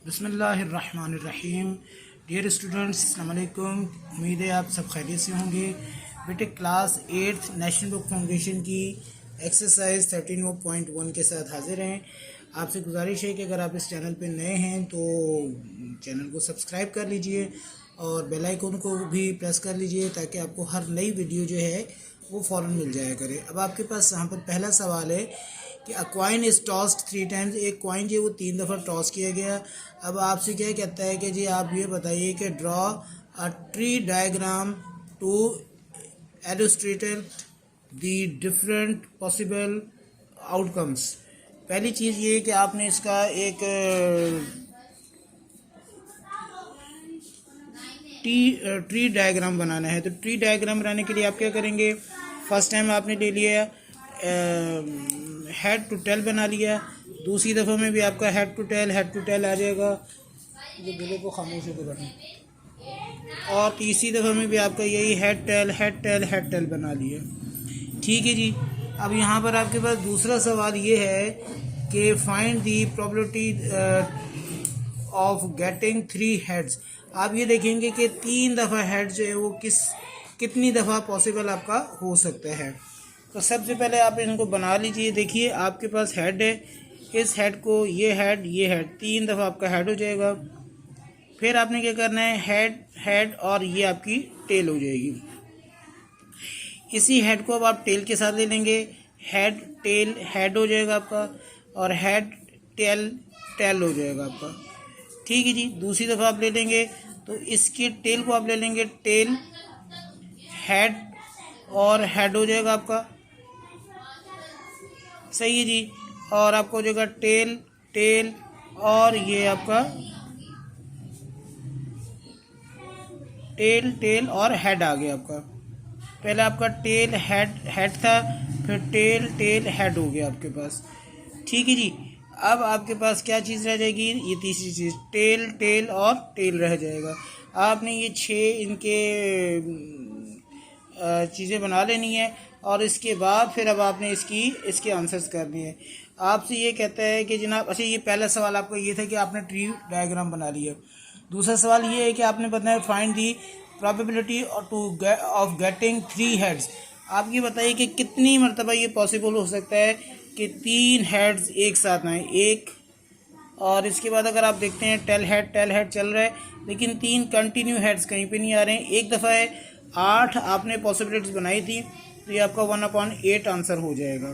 बिस्मिल्लाहिर्रहमानिर्रहीम। Dear students, अस्सलाम वालेकुम। उम्मीद है आप सब खैरियत से होंगे। बेटे क्लास 8 नेशनल बुक फाउंडेशन की एक्सरसाइज 13.1 के साथ हाजिर हैं। आपसे गुजारिश है कि अगर आप इस चैनल पे नए हैं तो चैनल को सब्सक्राइब कर लीजिए और बेल आइकन को भी प्रेस कर लीजिए ताकि आपको हर नई वीडियो जो है वो फ़ौरन मिल जाया करे। अब आपके पास यहाँ पर पहला सवाल है कि अ कॉइन इज़ टॉस्ड 3 टाइम्स। एक कॉइन जो है वो 3 दफ़ा टॉस किया गया। अब आपसे क्या कहता है कि जी आप ये बताइए कि draw a tree diagram to illustrated the different possible outcomes. पहली चीज़ ये कि आपने इसका एक ट्री डायग्राम बनाना है। तो ट्री डायग्राम बनाने के लिए आप क्या करेंगे, फर्स्ट टाइम आपने ले लिया हेड टू टेल बना लिया। दूसरी दफ़ा में भी आपका हेड टू टेल आ जाएगा, जो बोले को खामोश होकर बैठे। और तीसरी दफ़ा में भी आपका यही हेड टेल बना लिया। ठीक है जी। अब यहाँ पर आपके पास दूसरा सवाल ये है कि find the probability of getting 3 heads. आप ये देखेंगे कि 3 दफ़ा हेड जो है वो कितनी दफ़ा पॉसिबल आपका हो सकता है। तो सबसे पहले आप इनको बना लीजिए। देखिए आपके पास हेड है, इस हेड को ये हेड 3 दफ़ा आपका हेड हो जाएगा। फिर आपने क्या करना है, हेड और ये आपकी टेल हो जाएगी। इसी हेड को अब आप टेल के साथ ले लेंगे, हेड टेल हेड हो जाएगा आपका और हेड टेल हो जाएगा आपका। ठीक है जी। दूसरी दफ़ा आप ले लेंगे तो इसके टेल को आप ले लेंगे, टेल हेड और हेड हो जाएगा आपका। सही है जी। और आपको हो जाएगा टेल और ये आपका टेल और हेड आ गया आपका। पहले आपका टेल हेड था, फिर टेल हेड हो गया आपके पास। ठीक है जी। अब आपके पास क्या चीज़ रह जाएगी, ये तीसरी चीज़ टेल और टेल रह जाएगा। आपने ये 6 इनके चीज़ें बना लेनी है और इसके बाद फिर अब आपने इसके आंसर्स करने हैं। आपसे ये कहता है कि जनाब, अच्छा ये पहला सवाल आपका ये था कि आपने ट्री डायग्राम बना लिया। दूसरा सवाल ये है कि आपने बताया find the probability of getting 3 heads. आप ये बताइए कि कितनी मरतबा ये पॉसिबल हो सकता है कि 3 हेड्स एक साथ आए। एक और इसके बाद अगर आप देखते हैं टेल हेड चल रहा है, लेकिन 3 कंटिन्यू हेड्स कहीं पे नहीं आ रहे हैं। एक दफ़ा है 8 आपने पॉसिबिलिटीज़ बनाई थी, तो ये आपका 1/8 आंसर हो जाएगा।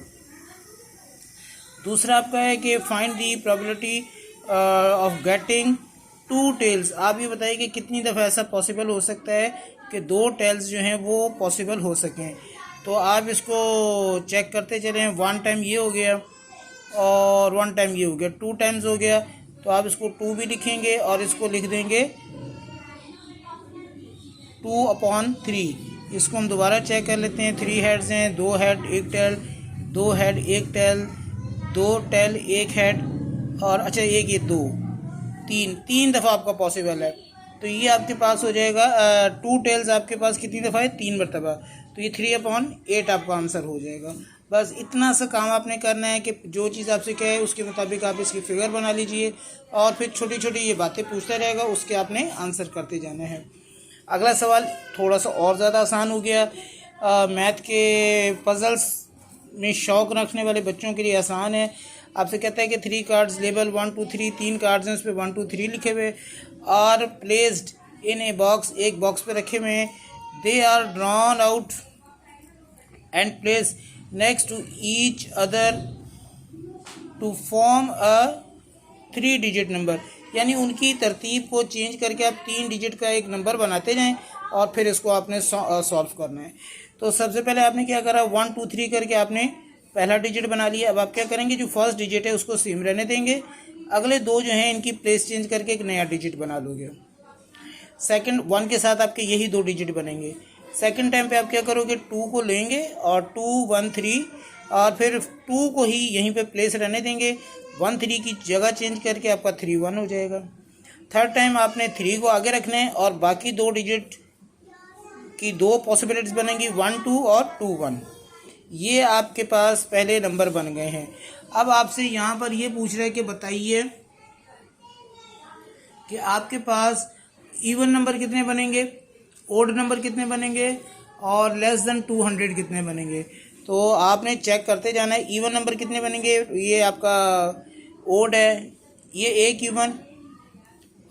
दूसरा आपका है कि find the probability of getting 2 tails. आप ये बताइए कि कितनी दफ़ा ऐसा पॉसिबल हो सकता है कि 2 टेल्स जो हैं वो पॉसिबल हो सकें। तो आप इसको चेक करते चलें। 1 टाइम ये हो गया और 1 टाइम ये हो गया, 2 टाइम्स हो गया। तो आप इसको 2 भी लिखेंगे और इसको लिख देंगे 2/3। इसको हम दोबारा चेक कर लेते हैं। 3 हेड्स हैं, 2 head 1 tail, 2 head 1 tail, 2 tail 1 head और अच्छा एक ये 2 तीन दफ़ा आपका पॉसिबल है। तो ये आपके पास हो जाएगा 2 टेल्स आपके पास कितनी दफ़ा है, 3 मरतबा। तो ये 3/8 आपका आंसर हो जाएगा। बस इतना सा काम आपने करना है कि जो चीज़ आपसे कहे उसके मुताबिक आप इसकी फिगर बना लीजिए और फिर छोटी छोटी ये बातें पूछता रहेगा, उसके आपने आंसर करते जाना है। अगला सवाल थोड़ा सा और ज़्यादा आसान हो गया। मैथ के पजल्स में शौक़ रखने वाले बच्चों के लिए आसान है। आपसे कहता है कि 3 कार्ड्स लेबल 1 2 3, 3 कार्ड्स हैं, उस पर 1 2 3 लिखे हुए और प्लेस्ड इन ए बॉक्स, एक बॉक्स पे रखे हुए हैं। They are drawn out and place next to each other to form a 3 digit number. यानी उनकी तरतीब को चेंज करके आप 3 डिजिट का एक नंबर बनाते जाएं और फिर इसको आपने सॉल्व करना है। तो सबसे पहले आपने क्या करा, 1 2 3 करके आपने पहला डिजिट बना लिया। अब आप क्या करेंगे, जो फर्स्ट डिजिट है उसको सेम रहने देंगे, अगले 2 जो हैं इनकी प्लेस चेंज करके एक नया डिजिट बना लोगे। सेकंड 1 के साथ आपके यही 2 डिजिट बनेंगे। सेकंड टाइम पे आप क्या करोगे, 2 को लेंगे और 2 1 3 और फिर 2 को ही यहीं पे प्लेस रहने देंगे, 1 3 की जगह चेंज करके आपका 3 1 हो जाएगा। थर्ड टाइम आपने 3 को आगे रखना है और बाकी 2 डिजिट की 2 पॉसिबिलिटीज़ बनेंगी, 1 2 और 2 1। ये आपके पास पहले नंबर बन गए हैं। अब आपसे यहाँ पर ये पूछ रहे हैं कि बताइए कि आपके पास इवन नंबर कितने बनेंगे, ओड नंबर कितने बनेंगे और लेस देन 200 कितने बनेंगे। तो आपने चेक करते जाना है। इवन नंबर कितने बनेंगे, ये आपका ओड है, ये एक इवन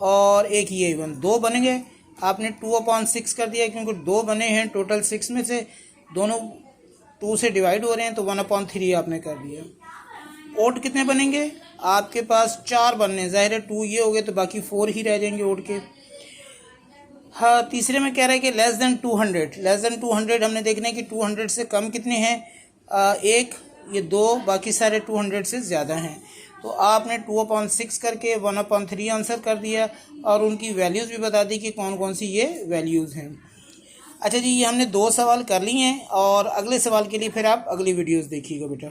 और एक ये इवन, दो बनेंगे। आपने 2/6 कर दिया क्योंकि दो बने हैं, टोटल 6 में से दोनों 2 से डिवाइड हो रहे हैं तो 1/3 आपने कर दिया। ओड कितने बनेंगे, आपके पास 4 बनने, जाहिर है 2 ये हो गए तो बाकी 4 ही रह जाएंगे ओड के। हाँ, तीसरे में कह रहा है कि लेस देन 200 हमने देखना है कि 200 से कम कितने हैं, एक, ये 2, बाकी सारे 200 से ज़्यादा हैं। तो आपने 2/6 करके 1/3 आंसर कर दिया और उनकी वैल्यूज़ भी बता दी कि कौन कौन सी ये वैल्यूज़ हैं। अच्छा जी, ये हमने 2 सवाल कर लिए हैं और अगले सवाल के लिए फिर आप अगली वीडियोज़ देखिएगा बेटा।